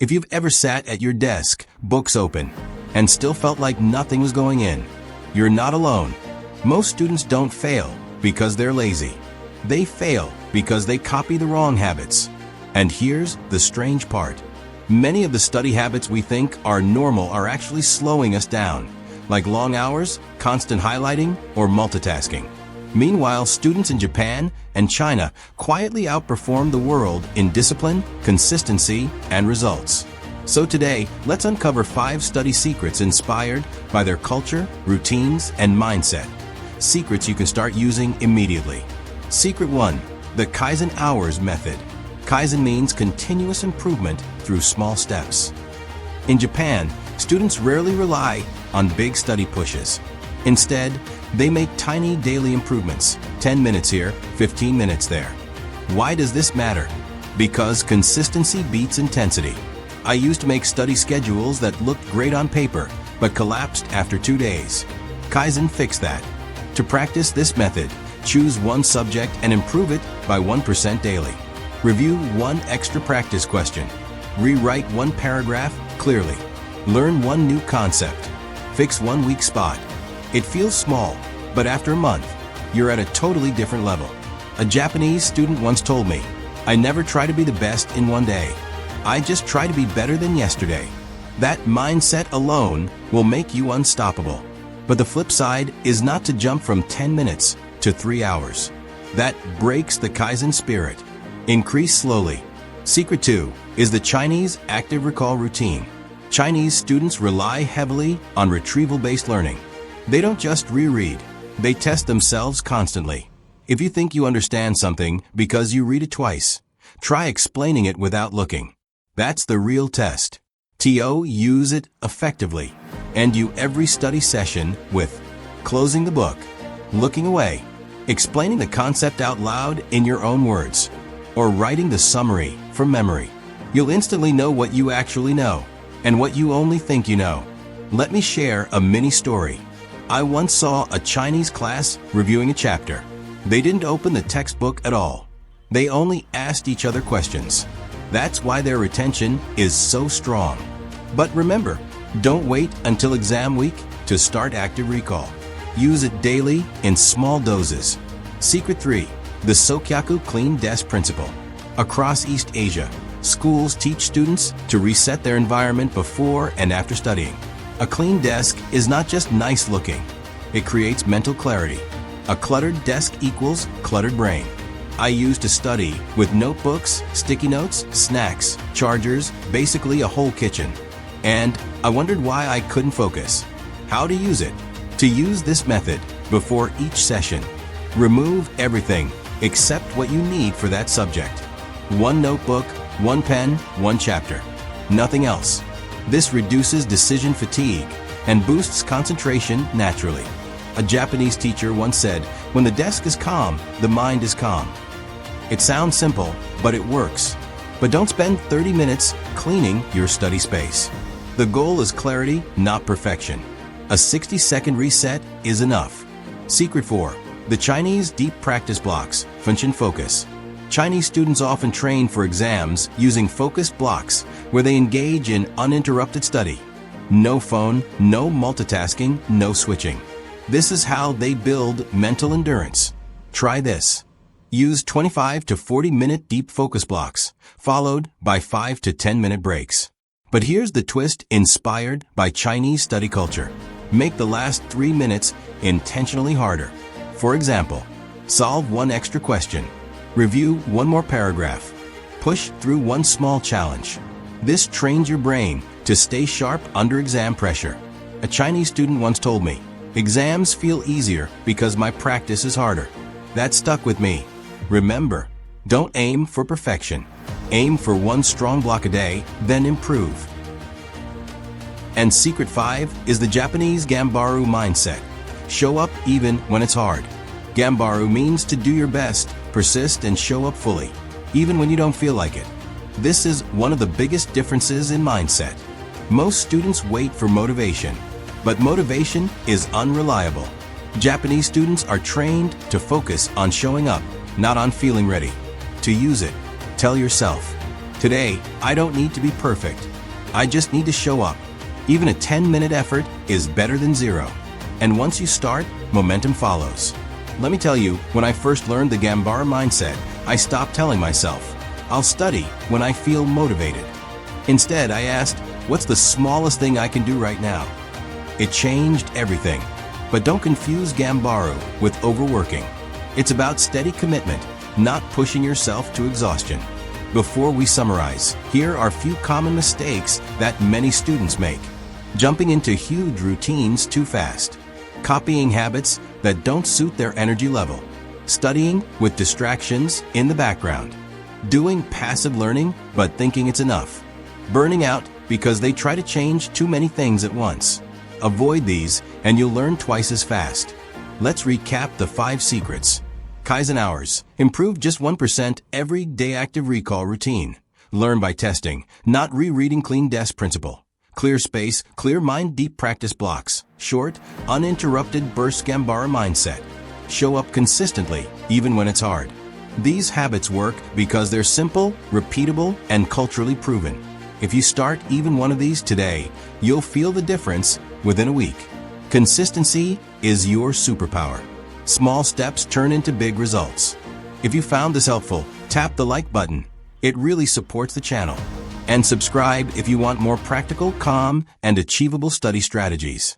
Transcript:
If you've ever sat at your desk, books open, and still felt like nothing was going in, you're not alone. Most students don't fail because they're lazy. They fail because they copy the wrong habits. And here's the strange part. Many of the study habits we think are normal are actually slowing us down, like long hours, constant highlighting, or multitasking. Meanwhile, students in Japan and China quietly outperform the world in discipline, consistency, and results. So today, let's uncover 5 study secrets inspired by their culture, routines, and mindset. Secrets you can start using immediately. Secret 1. The Kaizen Hours Method. Kaizen means continuous improvement through small steps. In Japan, students rarely rely on big study pushes. Instead, they make tiny daily improvements, 10 minutes here, 15 minutes there. Why does this matter? Because consistency beats intensity. I used to make study schedules that looked great on paper, but collapsed after 2 days. Kaizen fixed that. To practice this method, choose one subject and improve it by 1% daily. Review one extra practice question. Rewrite one paragraph clearly. Learn one new concept. Fix one weak spot. It feels small, but after a month, you're at a totally different level. A Japanese student once told me, "I never try to be the best in one day. I just try to be better than yesterday." That mindset alone will make you unstoppable. But the flip side is not to jump from 10 minutes to 3 hours. That breaks the Kaizen spirit. Increase slowly. Secret 2 is the Chinese active recall routine. Chinese students rely heavily on retrieval-based learning. They don't just reread, they test themselves constantly. If you think you understand something because you read it twice, try explaining it without looking. That's the real test. Use it effectively. End every study session with closing the book, looking away, explaining the concept out loud in your own words, or writing the summary from memory. You'll instantly know what you actually know and what you only think you know. Let me share a mini story. I once saw a Chinese class reviewing a chapter. They didn't open the textbook at all. They only asked each other questions. That's why their retention is so strong. But remember, don't wait until exam week to start active recall. Use it daily in small doses. Secret 3. The Sokyaku Clean Desk Principle. Across East Asia, schools teach students to reset their environment before and after studying. A clean desk is not just nice looking. It creates mental clarity. A cluttered desk equals cluttered brain. I used to study with notebooks, sticky notes, snacks, chargers, basically a whole kitchen. And I wondered why I couldn't focus. How to use it? To use this method before each session, remove everything except what you need for that subject. One notebook, one pen, one chapter. Nothing else. This reduces decision fatigue and boosts concentration naturally. A Japanese teacher once said, "When the desk is calm, the mind is calm." It sounds simple, but it works. But don't spend 30 minutes cleaning your study space. The goal is clarity, not perfection. A 60-second reset is enough. Secret 4. The Chinese deep practice blocks, Funshan Focus. Chinese students often train for exams using focused blocks where they engage in uninterrupted study. No phone, no multitasking, no switching. This is how they build mental endurance. Try this. Use 25 to 40-minute deep focus blocks, followed by 5 to 10-minute breaks. But here's the twist inspired by Chinese study culture. Make the last 3 minutes intentionally harder. For example, solve one extra question. Review one more paragraph. Push through one small challenge. This trains your brain to stay sharp under exam pressure. A Chinese student once told me, "Exams feel easier because my practice is harder." That stuck with me. Remember, don't aim for perfection. Aim for one strong block a day, then improve. And Secret 5 is the Japanese Gambaru mindset. Show up even when it's hard. Gambaru means to do your best, persist, and show up fully, even when you don't feel like it. This is one of the biggest differences in mindset. Most students wait for motivation, but motivation is unreliable. Japanese students are trained to focus on showing up, not on feeling ready. To use it, tell yourself, "Today, I don't need to be perfect. I just need to show up. Even a 10-minute effort is better than zero. And once you start, momentum follows. Let me tell you, when I first learned the Gambara mindset, I stopped telling myself, I'll study when I feel motivated. Instead, I asked, what's the smallest thing I can do right now? It changed everything. But don't confuse Gambara with overworking. It's about steady commitment, not pushing yourself to exhaustion. Before we summarize, here are a few common mistakes that many students make. Jumping into huge routines too fast. Copying habits that don't suit their energy level. Studying with distractions in the background. Doing passive learning but thinking it's enough. Burning out because they try to change too many things at once. Avoid these and you'll learn twice as fast. Let's recap the 5 secrets. Kaizen hours. Improve just 1% every day. Active recall routine. Learn by testing, not rereading. Clean desk principle. Clear space, clear mind. Deep practice blocks. Short, uninterrupted bursts. Gambara mindset. Show up consistently, even when it's hard. These habits work because they're simple, repeatable, and culturally proven. If you start even one of these today, you'll feel the difference within a week. Consistency is your superpower. Small steps turn into big results. If you found this helpful, tap the like button. It really supports the channel. And subscribe if you want more practical, calm, and achievable study strategies.